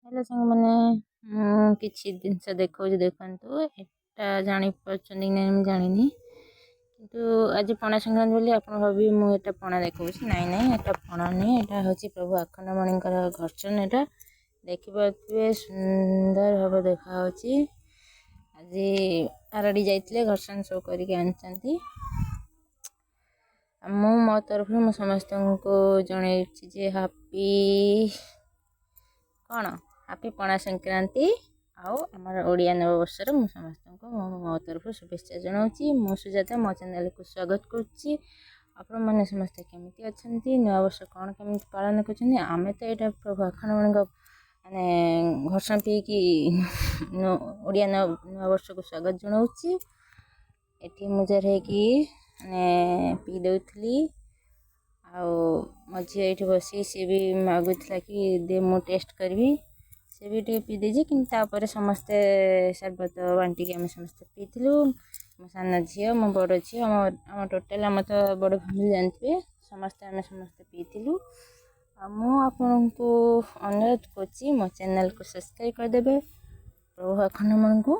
Hello साଙ୍ଗमाने किछि जिनस देखौछि देखंतु एटा जानि परछन्ती नै हम जानिनी किंतु आज पणा संक्रांति बोली आपण भाबी मु एटा पणा देखौछि नाइ नाइ एटा पणा नै एटा होछि प्रभु अखंडमणिकर घर्षण एटा देखिबे सुंदर भाव देखा होछि आज आरडी जाइतले घर्षण शो करिके आनचंती मु मो तरफ मु समस्त को जणैछि जे हैप्पी कौन हैप्पी पणा संक्रांति आउ आमर ओडिया नववर्षर मु समस्त को मो तरफ शुभेच्छा जनाऊँगी। मु सुजाता मो चैनल को स्वागत करुच्ची। आपण मैंने समस्त केमिति अछंती नववर्ष कौन केमिति पालन करछन्ती आमे तो एटा प्रभु अखंडमणि माने घर्षण पी कि ओडिया नववर्ष को स्वागत जनाऊँगी। एठी मुजर है कि माने पी दउथली आउ मझी ये बसी सी भी मागुला कि दे मु टेस्ट करी से भी टे पी देजे कि समस्ते सरबत बांटिक आम समस्ते पीलु मो सान झी मो बड़ झी आम टोटाल आम तो बड़ फैमिली जानते समस्ते आम समस्ते पीलु आपन को अनुरोध कर मो चैनल को सब्सक्राइब करदे प्रभु अखंडमणि को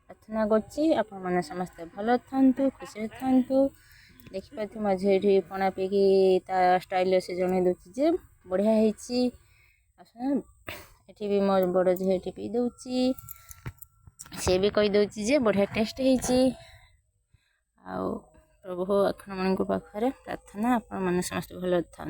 प्रार्थना कर समस्ते भल था खुशी था देखिपे मझे ये पणा पीकी स्टाइल से जन दूसरी बढ़िया है भी मो बड़ झी ये पी दूची सी भी कहीदे जे बढ़िया टेस्ट हो प्रभु अखंडमणि पाखे प्रार्थना आपण मैंने समस्त भल था।